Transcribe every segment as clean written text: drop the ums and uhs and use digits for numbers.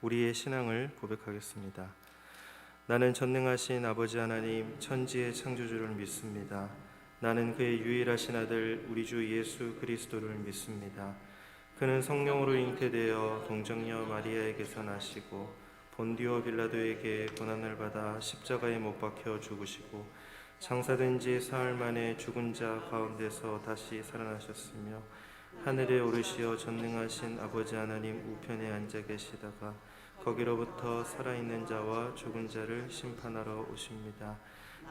우리의 신앙을 고백하겠습니다. 나는 전능하신 아버지 하나님 천지의 창조주를 믿습니다. 나는 그의 유일하신 아들 우리 주 예수 그리스도를 믿습니다. 그는 성령으로 잉태되어 동정녀 마리아에게서 나시고 본디오 빌라도에게 고난을 받아 십자가에 못 박혀 죽으시고 장사된 지 사흘 만에 죽은 자 가운데서 다시 살아나셨으며 하늘에 오르시어 전능하신 아버지 하나님 우편에 앉아 계시다가 거기로부터 살아있는 자와 죽은 자를 심판하러 오십니다.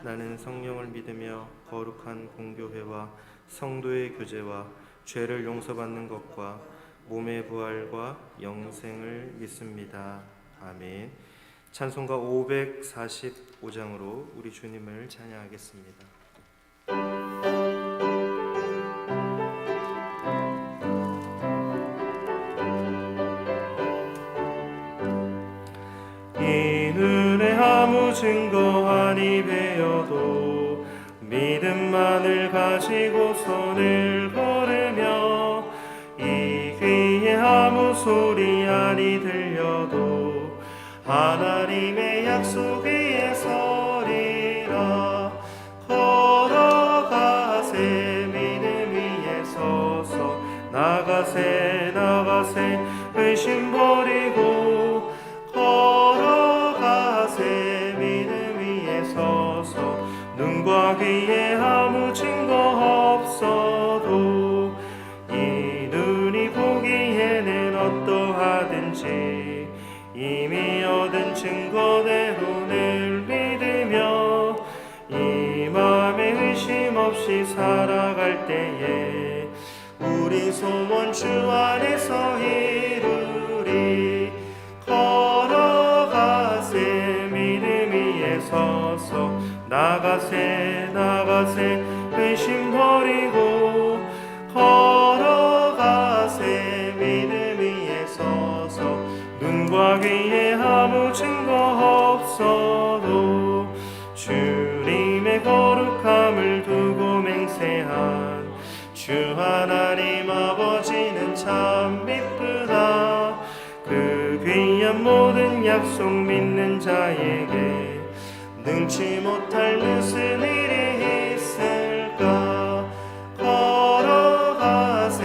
나는 성령을 믿으며 거룩한 공교회와 성도의 교제와 죄를 용서받는 것과 몸의 부활과 영생을 믿습니다. 아멘. 찬송가 545장으로 우리 주님을 찬양하겠습니다. 이 눈에 아무 증거 아니 배어도 믿음만을 가지고 손을 걸으며 이 귀에 아무 소리 아니 들려도 하나님의 약속 위에 서리라. 걸어가세 믿음 위에 서서 나가세 나가세 의심 버리고 걸어가세 믿음 위에 서서 눈과 귀에 아무 증거 없어도 이 눈이 보기에는 어떠하든지 이미 얻은 증거대로 늘 믿으며 이 마음에 의심 없이 살아갈 때에 우리 소원 주 안에서 이루리. 걸어가세 믿음 위에 서서 나가세 나가세 의심 버리고 걸어가세 믿음 위에 서서 눈과 귀에 아무 증거 없어도 주님의 거룩함을 두고 맹세한 주 하나님 아버지는 참 미쁘다. 그 귀한 모든 약속 믿는 자에게 능치 못할 무슨 일이 있을까. 걸어가세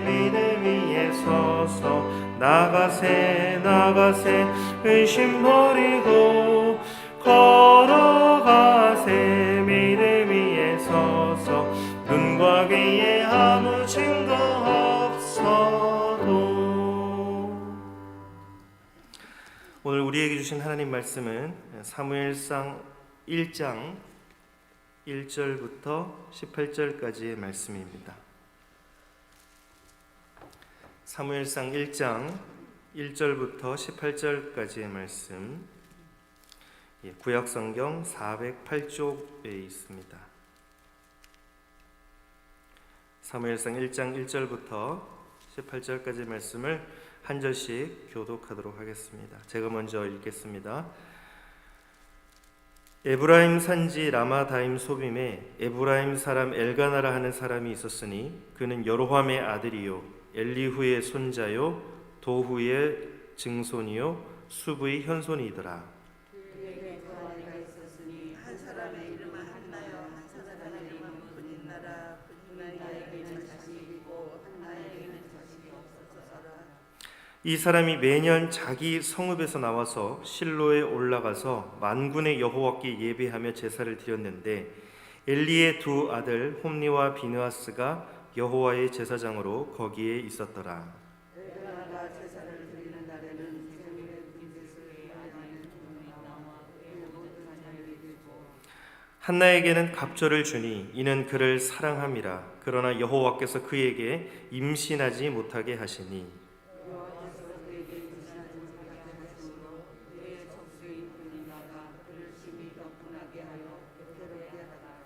믿음 위에 서서 나가세 나가세 의심 버리고 걸어가세 믿음 위에 서서 눈과 귀에 아무 증거 없어도. 오늘 우리에게 주신 하나님 말씀은 사무엘상 1장 1절부터 18절까지의 말씀입니다. 사무엘상 1장 1절부터 18절까지의 말씀, 구약성경 408쪽에 있습니다. 사무엘상 1장 1절부터 18절까지의 말씀을 한 절씩 교독하도록 하겠습니다. 제가 먼저 읽겠습니다. 에브라임 산지 라마다임 소빔에 에브라임 사람 엘가나라 하는 사람이 있었으니 그는 여로함의 아들이요 엘리후의 손자요 도후의 증손이요 수부의 현손이더라. 그에게 두 아내가 있었으니 한 사람의 이름은 한나요 한 사람의 이름은 분인나라. 분인나에게는 자식이 있고 한나에게는 자식이 없었더라. 이 사람이 매년 자기 성읍에서 나와서 실로에 올라가서 만군의 여호와께 예배하며 제사를 드렸는데 엘리의 두 아들 홈니와 비느하스가 여호와의 제사장으로 거기에 있었더라. 엘가나가 제사를 드리는 날에는 주님의 군대수의 아내는 돈이 나와 그의 모든 자녀를 들고 한나에게는 갑절을 주니 이는 그를 사랑함이라. 그러나 여호와께서 그에게 임신하지 못하게 하시니 여호와께서 그에게 임신하지 못하게 하심으로 그의 족수인 분인나가 그를 심히 격분하게 하여 괴로게 하더라.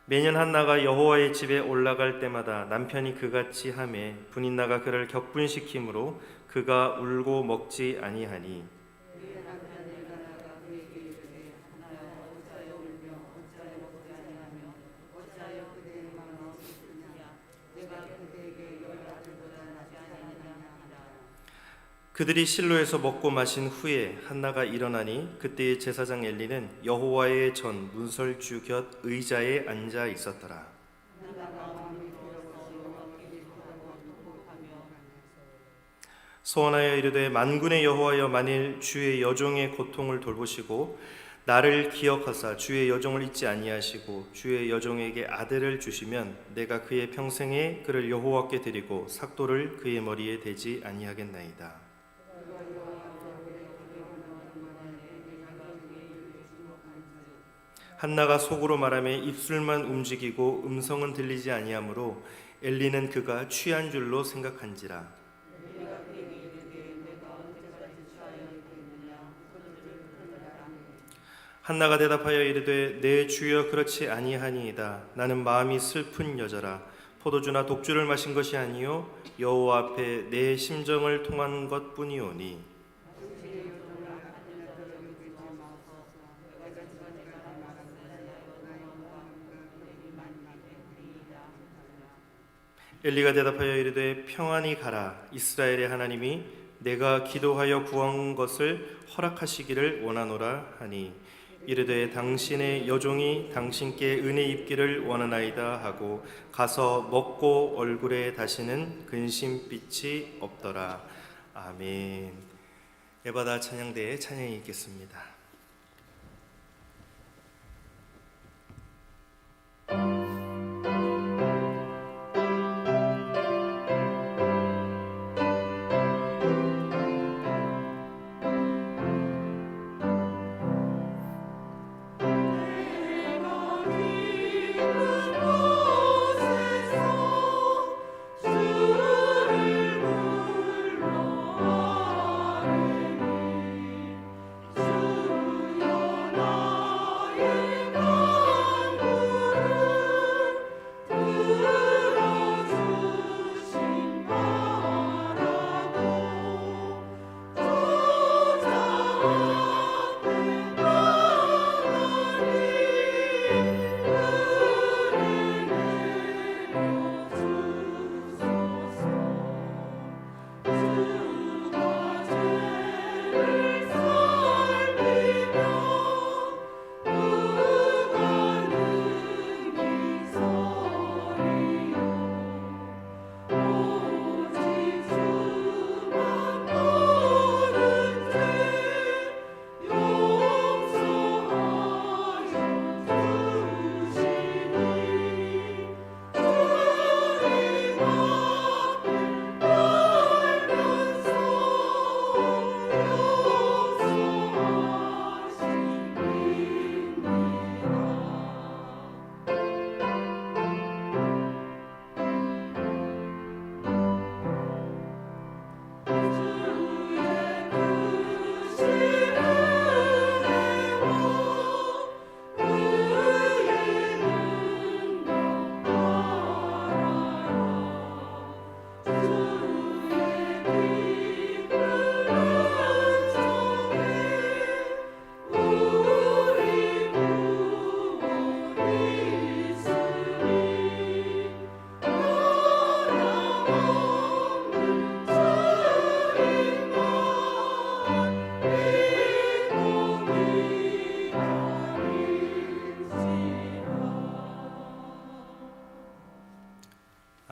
매년 한나가 여호와의 집에 올라갈 때마다 남편이 그같이 하매 분인나가 그를 격분시키므로 그가 울고 먹지 아니하니 그의 남편 엘가나가 그에게 이르되 한나여 어찌하여 울며 어찌하여 먹지 아니하며 어찌하여 그대의 마음이 슬프냐. 내가 그대에게 열 아들보다 낫지 아니하냐 하라. 그들이 실로에서 먹고 마신 후에 한나가 일어나니 그때의 제사장 엘리는 여호와의 전 문설주 곁 의자에 앉아 있었더라. 소원하여 이르되 만군의 여호와여, 만일 주의 여종의 고통을 돌보시고 나를 기억하사 주의 여종을 잊지 아니하시고 주의 여종에게 아들을 주시면 내가 그의 평생에 그를 여호와께 드리고 삭도를 그의 머리에 대지 아니하겠나이다. 한나가 속으로 말하며 입술만 움직이고 음성은 들리지 아니하므로 엘리는 그가 취한 줄로 생각한지라. 한나가 대답하여 이르되 내 주여 그렇지 아니하니이다. 나는 마음이 슬픈 여자라. 포도주나 독주를 마신 것이 아니요 여호와 앞에 내 심정을 통한 것뿐이오니. 엘리가 대답하여 이르되 평안히 가라. 이스라엘의 하나님이 내가 기도하여 구한 것을 허락하시기를 원하노라 하니, 이르되 당신의 여종이 당신께 은혜 입기를 원하나이다 하고 가서 먹고 얼굴에 다시는 근심빛이 없더라. 아멘. 에바다 찬양대의 찬양이 있겠습니다.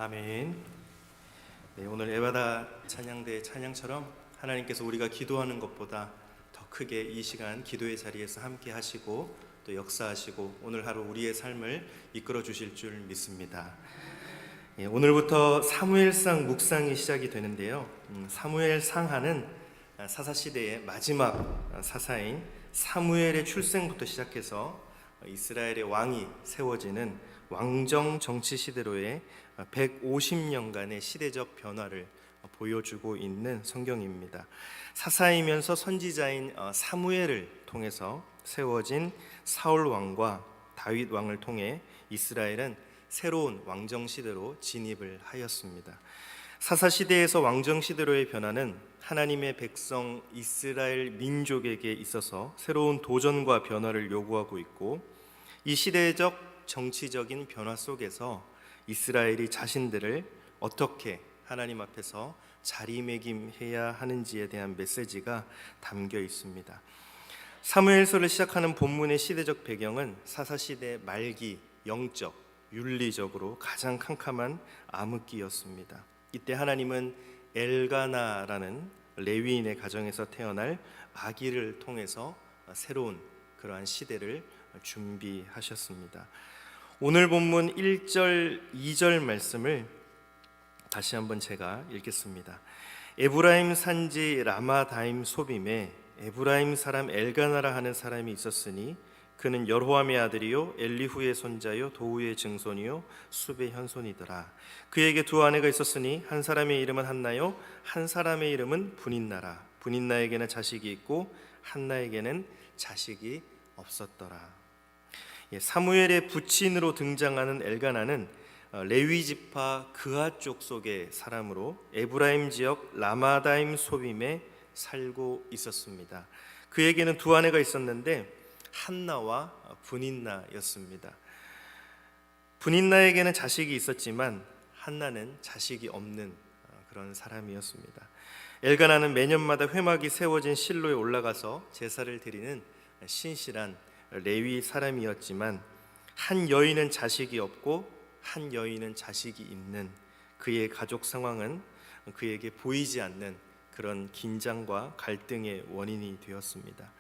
아멘. 네, 오늘 에바다 찬양대 찬양처럼 하나님께서 우리가 기도하는 것보다 더 크게 이 시간 기도의 자리에서 함께 하시고 또 역사하시고 오늘 하루 우리의 삶을 이끌어 주실 줄 믿습니다. 예, 오늘부터 사무엘상 묵상이 시작이 되는데요. 사무엘상하는 사사시대의 마지막 사사인 사무엘의 출생부터 시작해서 이스라엘의 왕이 세워지는 왕정 정치 시대로의 150년간의 시대적 변화를 보여주고 있는 성경입니다. 사사이면서 선지자인 사무엘을 통해서 세워진 사울 왕과 다윗 왕을 통해 이스라엘은 새로운 왕정 시대로 진입을 하였습니다. 사사 시대에서 왕정 시대로의 변화는 하나님의 백성 이스라엘 민족에게 있어서 새로운 도전과 변화를 요구하고 있고, 이 시대적 정치적인 변화 속에서 이스라엘이 자신들을 어떻게 하나님 앞에서 자리매김해야 하는지에 대한 메시지가 담겨 있습니다. 사무엘서를 시작하는 본문의 시대적 배경은 사사시대 말기, 영적, 윤리적으로 가장 캄캄한 암흑기였습니다. 이때 하나님은 엘가나라는 레위인의 가정에서 태어날 아기를 통해서 새로운 그러한 시대를 준비하셨습니다. 오늘 본문 1절, 2절 말씀을 다시 한번 제가 읽겠습니다. 에브라임 산지 라마다임 소빔에 에브라임 사람 엘가나라 하는 사람이 있었으니 그는 여로함의 아들이요 엘리후의 손자요 도우의 증손이요 숲의 현손이더라. 그에게 두 아내가 있었으니 한 사람의 이름은 한나요 한 사람의 이름은 분인나라. 분인나에게는 자식이 있고 한나에게는 자식이 없었더라. 사무엘의 부친으로 등장하는 엘가나는 레위 지파 그하 쪽 속의 사람으로 에브라임 지역 라마다임 소빔에 살고 있었습니다. 그에게는 두 아내가 있었는데 한나와 분인나였습니다. 분인나에게는 자식이 있었지만 한나는 자식이 없는 그런 사람이었습니다. 엘가나는 매년마다 회막이 세워진 실로에 올라가서 제사를 드리는 신실한 레위 사람이었지만 한 여인은 자식이 없고 한 여인은 자식이 있는 그의 가족 상황은 그에게 보이지 않는 그런 긴장과 갈등의 원인이 되었습니다.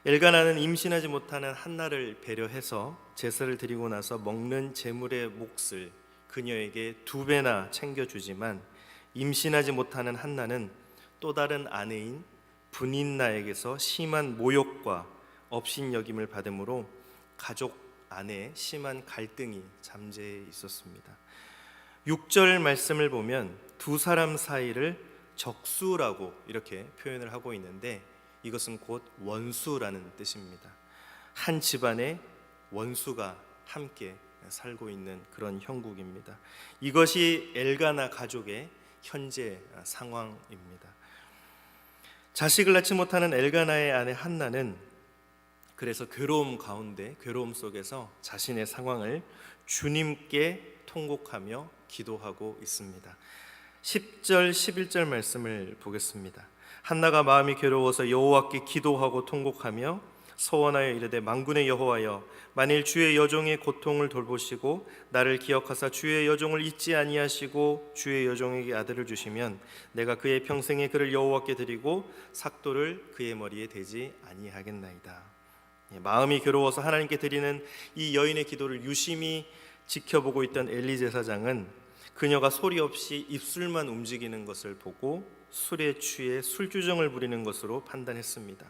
엘가나는 임신하지 못하는 한나를 배려해서 제사를 드리고 나서 먹는 제물의 몫을 그녀에게 2배나 챙겨주지만 임신하지 못하는 한나는 또 다른 아내인 분인나에게서 심한 모욕과 업신여김을 받으므로 가족 안에 심한 갈등이 잠재해 있었습니다. 6절 말씀을 보면 두 사람 사이를 적수라고 이렇게 표현을 하고 있는데 이것은 곧 원수라는 뜻입니다. 한 집안에 원수가 함께 살고 있는 그런 형국입니다. 이것이 엘가나 가족의 현재 상황입니다. 자식을 낳지 못하는 엘가나의 아내 한나는 그래서 괴로움 속에서 자신의 상황을 주님께 통곡하며 기도하고 있습니다. 10절 11절 말씀을 보겠습니다. 한나가 마음이 괴로워서 여호와께 기도하고 통곡하며 서원하여 이르되 만군의 여호와여 만일 주의 여종의 고통을 돌보시고 나를 기억하사 주의 여종을 잊지 아니하시고 주의 여종에게 아들을 주시면 내가 그의 평생에 그를 여호와께 드리고 삭도를 그의 머리에 대지 아니하겠나이다. 마음이 괴로워서 하나님께 드리는 이 여인의 기도를 유심히 지켜보고 있던 엘리 제사장은 그녀가 소리 없이 입술만 움직이는 것을 보고 술에 취해 술주정을 부리는 것으로 판단했습니다.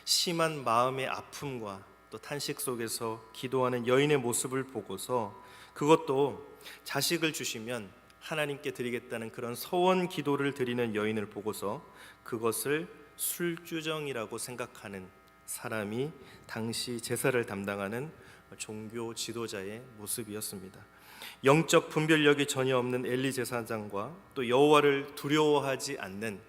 심한 마음의 아픔과 또 탄식 속에서 기도하는 여인의 모습을 보고서 그것도 자식을 주시면 하나님께 드리겠다는 그런 서원 기도를 드리는 여인을 보고서 그것을 술주정이라고 생각하는 사람이 당시 제사를 담당하는 종교 지도자의 모습이었습니다. 영적 분별력이 전혀 없는 엘리 제사장과 또 여호와를 두려워하지 않는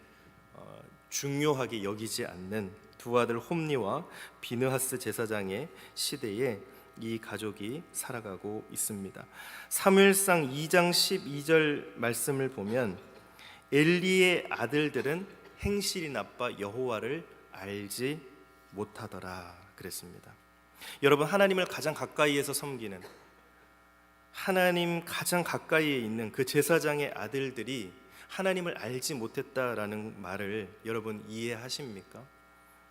중요하게 여기지 않는 두 아들 홈니와 비느하스 제사장의 시대에 이 가족이 살아가고 있습니다. 사무엘상 2장 12절 말씀을 보면 엘리의 아들들은 행실이 나빠 여호와를 알지 못하더라 그랬습니다. 여러분, 하나님을 가장 가까이에서 섬기는 하나님 가장 가까이에 있는 그 제사장의 아들들이 하나님을 알지 못했다라는 말을 여러분 이해하십니까?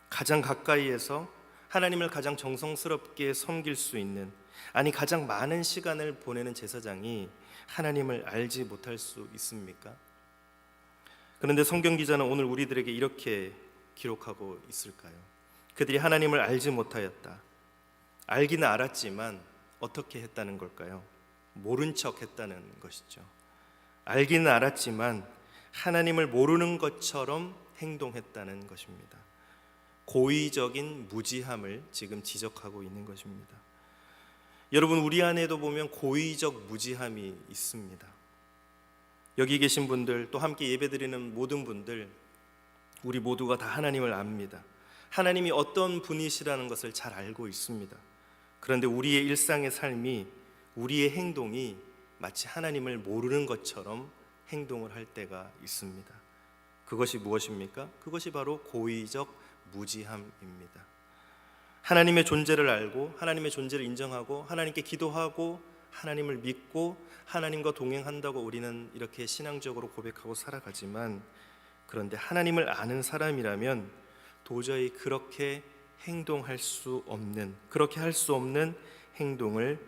가장 가까이에서 하나님을 가장 정성스럽게 섬길 수 있는, 아니 가장 많은 시간을 보내는 제사장이 하나님을 알지 못할 수 있습니까? 그런데 성경 기자는 오늘 우리들에게 이렇게 기록하고 있을까요? 그들이 하나님을 알지 못하였다. 알기는 알았지만 어떻게 했다는 걸까요? 모른 척 했다는 것이죠. 알기는 알았지만 하나님을 모르는 것처럼 행동했다는 것입니다. 고의적인 무지함을 지금 지적하고 있는 것입니다. 여러분, 우리 안에도 보면 고의적 무지함이 있습니다. 여기 계신 분들, 또 함께 예배드리는 모든 분들, 우리 모두가 다 하나님을 압니다. 하나님이 어떤 분이시라는 것을 잘 알고 있습니다. 그런데 우리의 일상의 삶이, 우리의 행동이 마치 하나님을 모르는 것처럼 행동을 할 때가 있습니다. 그것이 무엇입니까? 그것이 바로 고의적 무지함입니다. 하나님의 존재를 알고 하나님의 존재를 인정하고 하나님께 기도하고 하나님을 믿고 하나님과 동행한다고 우리는 이렇게 신앙적으로 고백하고 살아가지만, 그런데 하나님을 아는 사람이라면 도저히 그렇게 행동할 수 없는, 그렇게 할 수 없는 행동을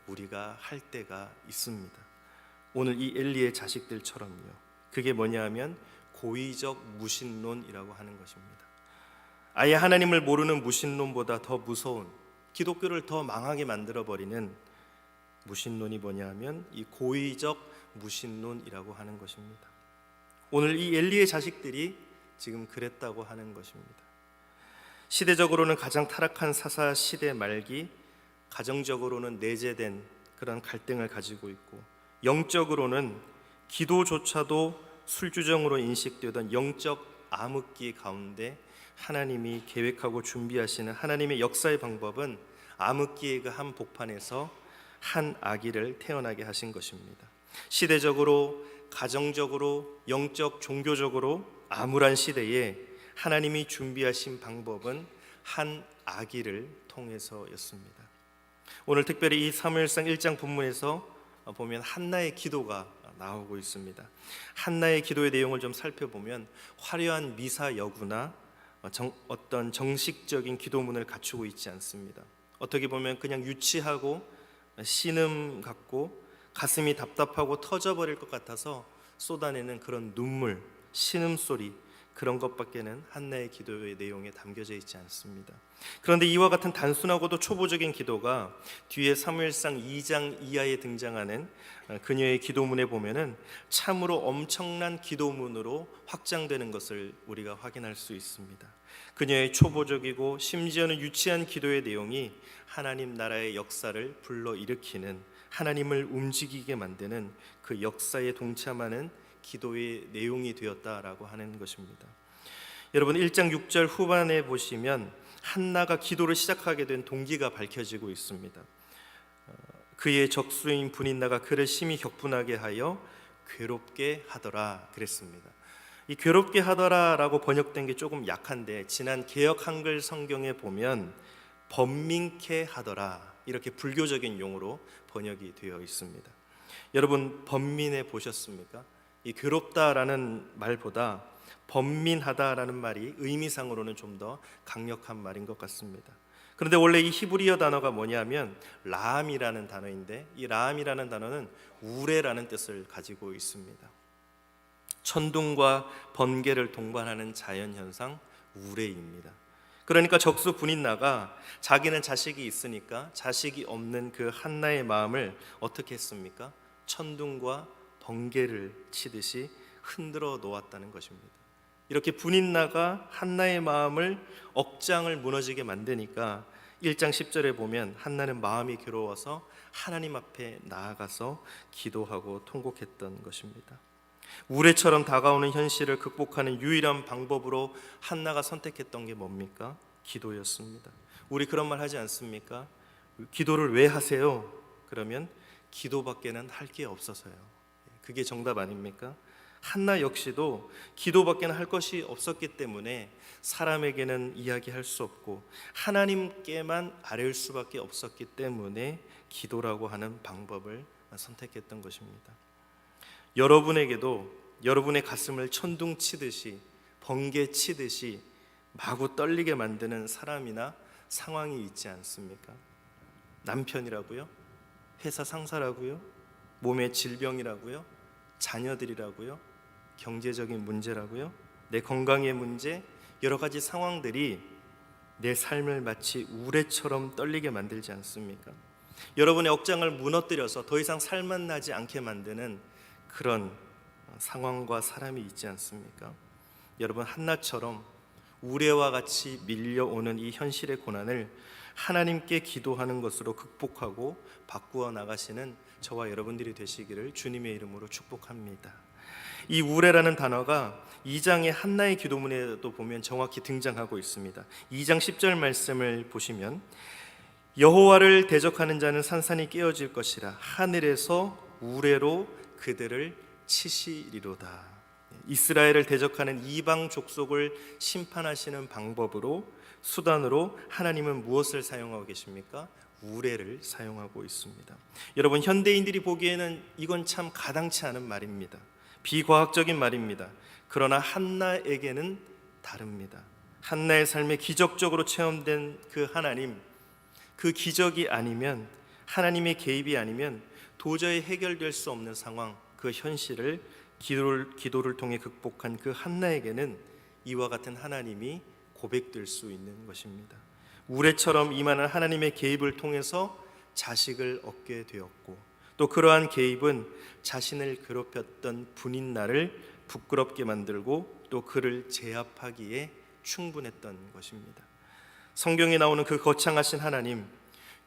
우리가 할 때가 있습니다. 오늘 이 엘리의 자식들처럼요. 그게 뭐냐 하면 고의적 무신론이라고 하는 것입니다. 아예 하나님을 모르는 무신론보다 더 무서운, 기독교를 더 망하게 만들어버리는 무신론이 뭐냐 하면 이 고의적 무신론이라고 하는 것입니다. 오늘 이 엘리의 자식들이 지금 그랬다고 하는 것입니다. 시대적으로는 가장 타락한 사사 시대 말기, 가정적으로는 내재된 그런 갈등을 가지고 있고, 영적으로는 기도조차도 술주정으로 인식되던 영적 암흑기 가운데 하나님이 계획하고 준비하시는 하나님의 역사의 방법은 암흑기의 그 한 복판에서 한 아기를 태어나게 하신 것입니다. 시대적으로, 가정적으로, 영적, 종교적으로 암울한 시대에 하나님이 준비하신 방법은 한 아기를 통해서였습니다. 오늘 특별히 이 사무엘상 1장 본문에서 보면 한나의 기도가 나오고 있습니다. 한나의 기도의 내용을 좀 살펴보면 화려한 미사 여구나 어떤 정식적인 기도문을 갖추고 있지 않습니다. 어떻게 보면 그냥 유치하고 신음 같고 가슴이 답답하고 터져버릴 것 같아서 쏟아내는 그런 눈물, 신음소리, 그런 것밖에는 한나의 기도의 내용에 담겨져 있지 않습니다. 그런데 이와 같은 단순하고도 초보적인 기도가 뒤에 사무엘상 2장 이하에 등장하는 그녀의 기도문에 보면은 참으로 엄청난 기도문으로 확장되는 것을 우리가 확인할 수 있습니다. 그녀의 초보적이고 심지어는 유치한 기도의 내용이 하나님 나라의 역사를 불러일으키는, 하나님을 움직이게 만드는 그 역사에 동참하는 기도의 내용이 되었다라고 하는 것입니다. 여러분 1장 6절 후반에 보시면 한나가 기도를 시작하게 된 동기가 밝혀지고 있습니다. 그의 적수인 분인나가 그를 심히 격분하게 하여 괴롭게 하더라 그랬습니다. 이 괴롭게 하더라라고 번역된 게 조금 약한데, 지난 개역 한글 성경에 보면 번민케 하더라 이렇게 불교적인 용어로 번역이 되어 있습니다. 여러분 번민해 보셨습니까? 이 괴롭다라는 말보다 번민하다라는 말이 의미상으로는 좀 더 강력한 말인 것 같습니다. 그런데 원래 이 히브리어 단어가 뭐냐면 라함이라는 단어인데, 이 라함이라는 단어는 우레라는 뜻을 가지고 있습니다. 천둥과 번개를 동반하는 자연현상 우레입니다. 그러니까 적수 분인나가 자기는 자식이 있으니까 자식이 없는 그 한나의 마음을 어떻게 했습니까? 천둥과 번개를 치듯이 흔들어 놓았다는 것입니다. 이렇게 분인나가 한나의 마음을 억장을 무너지게 만드니까 1장 10절에 보면 한나는 마음이 괴로워서 하나님 앞에 나아가서 기도하고 통곡했던 것입니다. 우레처럼 다가오는 현실을 극복하는 유일한 방법으로 한나가 선택했던 게 뭡니까? 기도였습니다. 우리 그런 말 하지 않습니까? 기도를 왜 하세요? 그러면 기도밖에는 할 게 없어서요. 그게 정답 아닙니까? 한나 역시도 기도밖에는 할 것이 없었기 때문에 사람에게는 이야기할 수 없고 하나님께만 아뢰일 수밖에 없었기 때문에 기도라고 하는 방법을 선택했던 것입니다. 여러분에게도 여러분의 가슴을 천둥 치듯이 번개 치듯이 마구 떨리게 만드는 사람이나 상황이 있지 않습니까? 남편이라고요? 회사 상사라고요? 몸의 질병이라고요? 자녀들이라고요? 경제적인 문제라고요? 내 건강의 문제, 여러 가지 상황들이 내 삶을 마치 우레처럼 떨리게 만들지 않습니까? 여러분의 억장을 무너뜨려서 더 이상 살맛나지 않게 만드는 그런 상황과 사람이 있지 않습니까? 여러분 한나처럼 우레와 같이 밀려오는 이 현실의 고난을 하나님께 기도하는 것으로 극복하고 바꾸어 나가시는 저와 여러분들이 되시기를 주님의 이름으로 축복합니다. 이 우레라는 단어가 2장의 한나의 기도문에도 보면 정확히 등장하고 있습니다. 2장 10절 말씀을 보시면 여호와를 대적하는 자는 산산이 깨어질 것이라 하늘에서 우레로 그들을 치시리로다. 이스라엘을 대적하는 이방 족속을 심판하시는 방법으로, 수단으로 하나님은 무엇을 사용하고 계십니까? 우레를 사용하고 있습니다. 여러분, 현대인들이 보기에는 이건 참 가당치 않은 말입니다. 비과학적인 말입니다. 그러나 한나에게는 다릅니다. 한나의 삶에 기적적으로 체험된 그 하나님, 그 기적이 아니면, 하나님의 개입이 아니면 도저히 해결될 수 없는 상황, 그 현실을 기도를 통해 극복한 그 한나에게는 이와 같은 하나님이 고백될 수 있는 것입니다. 우레처럼 임하는 하나님의 개입을 통해서 자식을 얻게 되었고, 또 그러한 개입은 자신을 괴롭혔던 분인나를 부끄럽게 만들고 또 그를 제압하기에 충분했던 것입니다. 성경에 나오는 그 거창하신 하나님,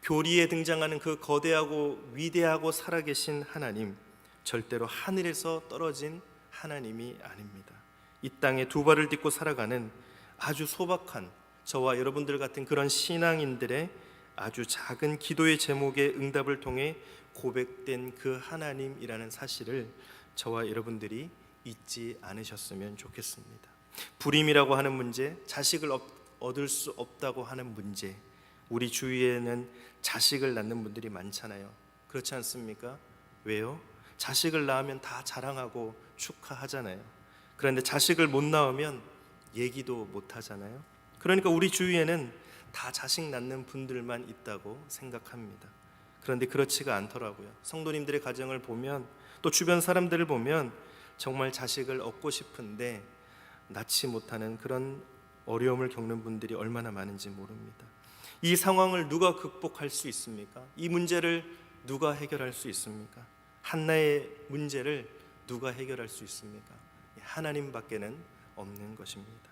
교리에 등장하는 그 거대하고 위대하고 살아계신 하나님, 절대로 하늘에서 떨어진 하나님이 아닙니다. 이 땅에 두 발을 딛고 살아가는 아주 소박한 저와 여러분들 같은 그런 신앙인들의 아주 작은 기도의 제목의 응답을 통해 고백된 그 하나님이라는 사실을 저와 여러분들이 잊지 않으셨으면 좋겠습니다. 불임이라고 하는 문제, 자식을 얻을 수 없다고 하는 문제, 우리 주위에는 자식을 낳는 분들이 많잖아요. 그렇지 않습니까? 왜요? 자식을 낳으면 다 자랑하고 축하하잖아요. 그런데 자식을 못 낳으면 얘기도 못 하잖아요. 그러니까 우리 주위에는 다 자식 낳는 분들만 있다고 생각합니다. 그런데 그렇지가 않더라고요. 성도님들의 가정을 보면, 또 주변 사람들을 보면 정말 자식을 얻고 싶은데 낳지 못하는 그런 어려움을 겪는 분들이 얼마나 많은지 모릅니다. 이 상황을 누가 극복할 수 있습니까? 이 문제를 누가 해결할 수 있습니까? 한나의 문제를 누가 해결할 수 있습니까? 하나님밖에는 없는 것입니다.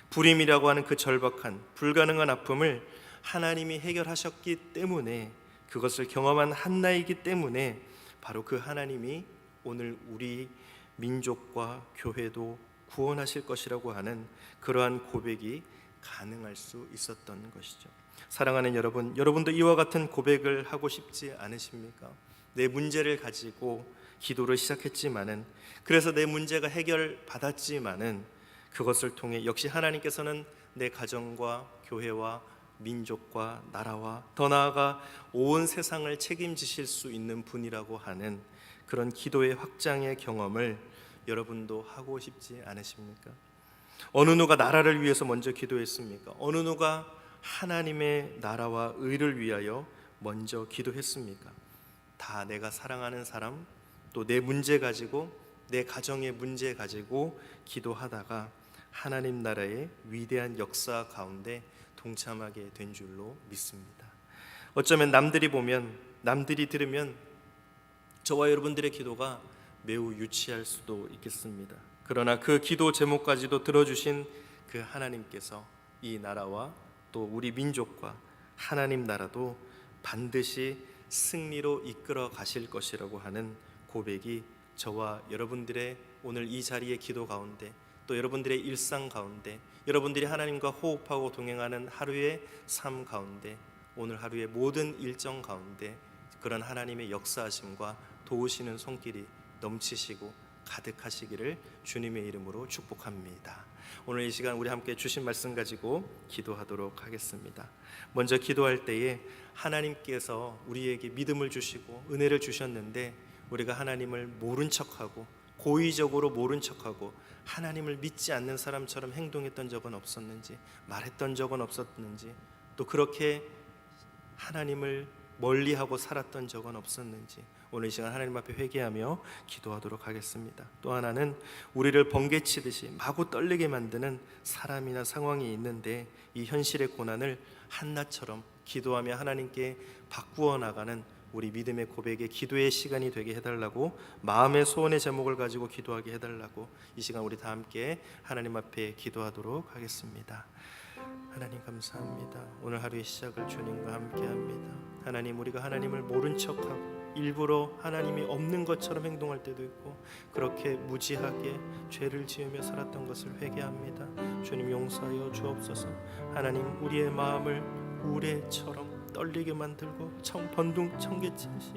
불임이라고 하는 그 절박한 불가능한 아픔을 하나님이 해결하셨기 때문에, 그것을 경험한 한나이기 때문에 바로 그 하나님이 오늘 우리 민족과 교회도 구원하실 것이라고 하는 그러한 고백이 가능할 수 있었던 것이죠. 사랑하는 여러분, 여러분도 이와 같은 고백을 하고 싶지 않으십니까? 내 문제를 가지고 기도를 시작했지만은, 그래서 내 문제가 해결받았지만은 그것을 통해 역시 하나님께서는 내 가정과 교회와 민족과 나라와 더 나아가 온 세상을 책임지실 수 있는 분이라고 하는 그런 기도의 확장의 경험을 여러분도 하고 싶지 않으십니까? 어느 누가 나라를 위해서 먼저 기도했습니까? 어느 누가 하나님의 나라와 의를 위하여 먼저 기도했습니까? 다 내가 사랑하는 사람, 또 내 문제 가지고, 내 가정의 문제 가지고 기도하다가 하나님 나라의 위대한 역사 가운데 동참하게 된 줄로 믿습니다. 어쩌면 남들이 보면, 남들이 들으면 저와 여러분들의 기도가 매우 유치할 수도 있겠습니다. 그러나 그 기도 제목까지도 들어주신 그 하나님께서 이 나라와 또 우리 민족과 하나님 나라도 반드시 승리로 이끌어 가실 것이라고 하는 고백이 저와 여러분들의 오늘 이 자리의 기도 가운데, 또 여러분들의 일상 가운데, 여러분들이 하나님과 호흡하고 동행하는 하루의 삶 가운데, 오늘 하루의 모든 일정 가운데 그런 하나님의 역사하심과 도우시는 손길이 넘치시고 가득하시기를 주님의 이름으로 축복합니다. 오늘 이 시간 우리 함께 주신 말씀 가지고 기도하도록 하겠습니다. 먼저 기도할 때에 하나님께서 우리에게 믿음을 주시고 은혜를 주셨는데, 우리가 하나님을 모른 척하고 고의적으로 모른 척하고 하나님을 믿지 않는 사람처럼 행동했던 적은 없었는지, 말했던 적은 없었는지, 또 그렇게 하나님을 멀리하고 살았던 적은 없었는지 오늘 이 시간 하나님 앞에 회개하며 기도하도록 하겠습니다. 또 하나는 우리를 번개치듯이 마구 떨리게 만드는 사람이나 상황이 있는데, 이 현실의 고난을 한나처럼 기도하며 하나님께 바꾸어 나가는 우리 믿음의 고백의 기도의 시간이 되게 해달라고, 마음의 소원의 제목을 가지고 기도하게 해달라고 이 시간 우리 다 함께 하나님 앞에 기도하도록 하겠습니다. 하나님 감사합니다. 오늘 하루의 시작을 주님과 함께합니다. 하나님, 우리가 하나님을 모른 척하고 일부러 하나님이 없는 것처럼 행동할 때도 있고, 그렇게 무지하게 죄를 지으며 살았던 것을 회개합니다. 주님 용서하여 주옵소서. 하나님, 우리의 마음을 우레처럼 떨리게 만들고 번둥청개치듯이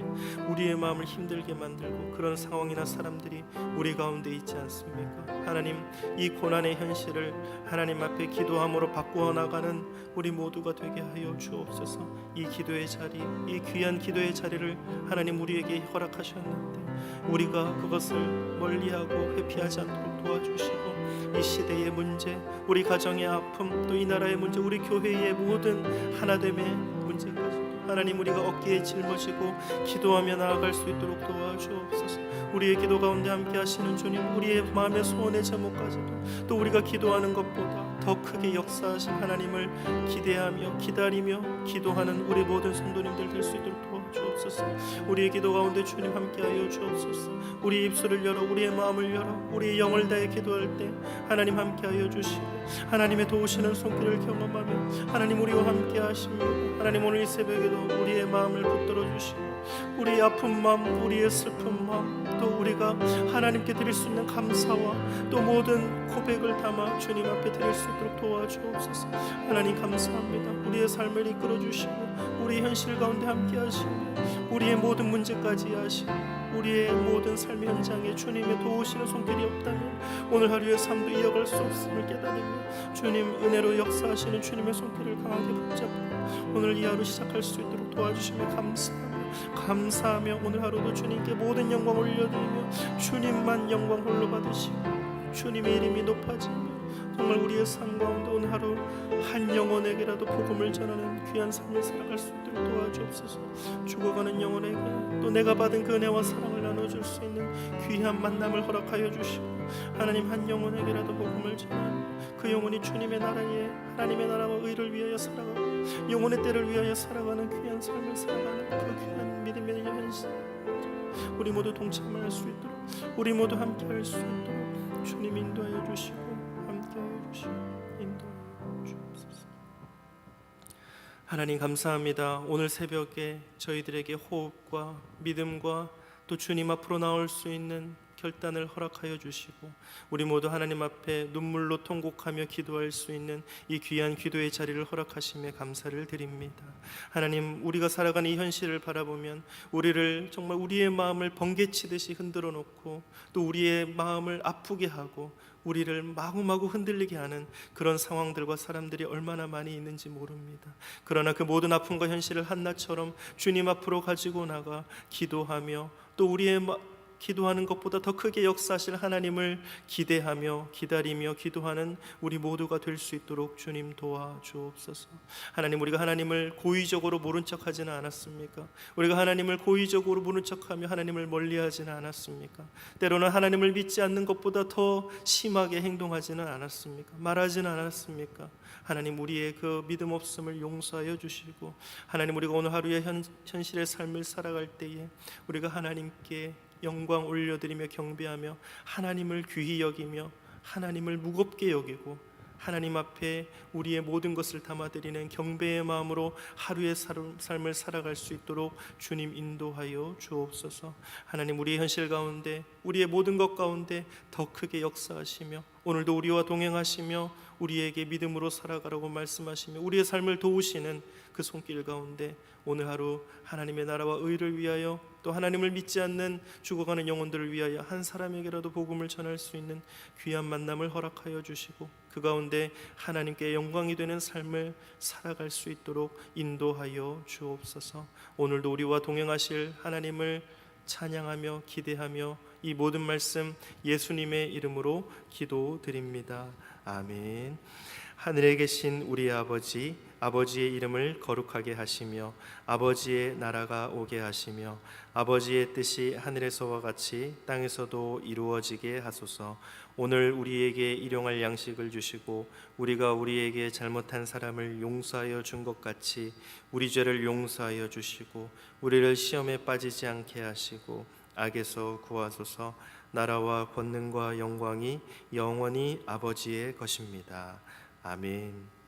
우리의 마음을 힘들게 만들고 그런 상황이나 사람들이 우리 가운데 있지 않습니까? 하나님, 이 고난의 현실을 하나님 앞에 기도함으로 바꾸어 나가는 우리 모두가 되게 하여 주옵소서. 이 기도의 자리, 이 귀한 기도의 자리를 하나님 우리에게 허락하셨는데 우리가 그것을 멀리하고 회피하지 않도록 도와주시고, 이 시대의 문제, 우리 가정의 아픔, 또 이 나라의 문제, 우리 교회의 모든 하나됨의 문제까지 하나님 우리가 어깨에 짊어지고 기도하며 나아갈 수 있도록 도와주옵소서. 우리의 기도 가운데 함께 하시는 주님, 우리의 마음의 소원의 제목까지도 또 우리가 기도하는 것보다 더 크게 역사하신 하나님을 기대하며 기다리며 기도하는 우리 모든 성도님들 될 수 있도록 도와주옵소서. 우리의 기도 가운데 주님 함께하여 주옵소서. 우리의 입술을 열어 우리의 마음을 열어 우리의 영을 다해 기도할 때 하나님 함께하여 주시고 하나님의 도우시는 손길을 경험하며 하나님 우리와 함께하시며 하나님 오늘 이 새벽에도 우리의 마음을 붙들어 주시고 우리의 아픈 마음, 우리의 슬픈 마음, 또 우리가 하나님께 드릴 수 있는 감사와 또 모든 고백을 담아 주님 앞에 드릴 수 있도록 도와주옵소서. 하나님 감사합니다. 우리의 삶을 이끌어 주시고 우리의 현실 가운데 함께 하시고 우리의 모든 문제까지 하시고 우리의 모든 삶의 현장에 주님의 도우시는 손길이 없다면 오늘 하루의 삶도 이어갈 수 없음을 깨달으며 주님 은혜로 역사하시는 주님의 손길을 강하게 붙잡고 오늘 이 하루 시작할 수 있도록 도와주시며 감사하며 오늘 하루도 주님께 모든 영광 올려드리며 주님만 영광 홀로 받으시고 주님의 이름이 높아지며 정말 우리의 삶 가운데 오늘 하루 한 영혼에게라도 복음을 전하는 귀한 삶을 살아갈 수 있도록 도와주옵소서. 죽어가는 영혼에게 또 내가 받은 그 은혜와 사랑을 나눠줄 수 있는 귀한 만남을 허락하여 주시고 하나님 한 영혼에게라도 복음을 전하며 그 영혼이 주님의 나라에 하나님의 나라와 의를 위하여 살아가고 영혼의 때를 위하여 살아가는 귀한 삶을 살아가는 그 귀한 믿음의 현실 우리 모두 동참할 수 있도록 우리 모두 함께할 수 있도록 주님 인도하여 주시고 인도하여 주옵소서. 하나님 감사합니다. 오늘 새벽에 저희들에게 호흡과 믿음과 또 주님 앞으로 나올 수 있는 결단을 허락하여 주시고 우리 모두 하나님 앞에 눈물로 통곡하며 기도할 수 있는 이 귀한 기도의 자리를 허락하심에 감사를 드립니다. 하나님, 우리가 살아가는 이 현실을 바라보면 우리를 정말 우리의 마음을 번개치듯이 흔들어 놓고 또 우리의 마음을 아프게 하고 우리를 마구마구 흔들리게 하는 그런 상황들과 사람들이 얼마나 많이 있는지 모릅니다. 그러나 그 모든 아픔과 현실을 한나처럼 주님 앞으로 가지고 나가 기도하며 또 우리의 기도하는 것보다 더 크게 역사하실 하나님을 기대하며 기다리며 기도하는 우리 모두가 될 수 있도록 주님 도와주옵소서. 하나님, 우리가 하나님을 고의적으로 모른 척하지는 않았습니까? 우리가 하나님을 고의적으로 모른 척하며 하나님을 멀리하지는 않았습니까? 때로는 하나님을 믿지 않는 것보다 더 심하게 행동하지는 않았습니까? 말하지는 않았습니까? 하나님, 우리의 그 믿음 없음을 용서하여 주시고 하나님, 우리가 오늘 하루의 현실의 삶을 살아갈 때에 우리가 하나님께 영광 올려드리며 경배하며 하나님을 귀히 여기며 하나님을 무겁게 여기고 하나님 앞에 우리의 모든 것을 담아드리는 경배의 마음으로 하루의 삶을 살아갈 수 있도록 주님 인도하여 주옵소서. 하나님, 우리의 현실 가운데 우리의 모든 것 가운데 더 크게 역사하시며 오늘도 우리와 동행하시며 우리에게 믿음으로 살아가라고 말씀하시며 우리의 삶을 도우시는 그 손길 가운데 오늘 하루 하나님의 나라와 의를 위하여 또 하나님을 믿지 않는 죽어가는 영혼들을 위하여 한 사람에게라도 복음을 전할 수 있는 귀한 만남을 허락하여 주시고 그 가운데 하나님께 영광이 되는 삶을 살아갈 수 있도록 인도하여 주옵소서. 오늘도 우리와 동행하실 하나님을 찬양하며 기대하며 이 모든 말씀 예수님의 이름으로 기도드립니다. 아멘. 하늘에 계신 우리 아버지, 아버지의 이름을 거룩하게 하시며 아버지의 나라가 오게 하시며 아버지의 뜻이 하늘에서와 같이 땅에서도 이루어지게 하소서. 오늘 우리에게 일용할 양식을 주시고 우리가 우리에게 잘못한 사람을 용서하여 준 것 같이 우리 죄를 용서하여 주시고 우리를 시험에 빠지지 않게 하시고 악에서 구하소서. 나라와 권능과 영광이 영원히 아버지의 것입니다. 아멘.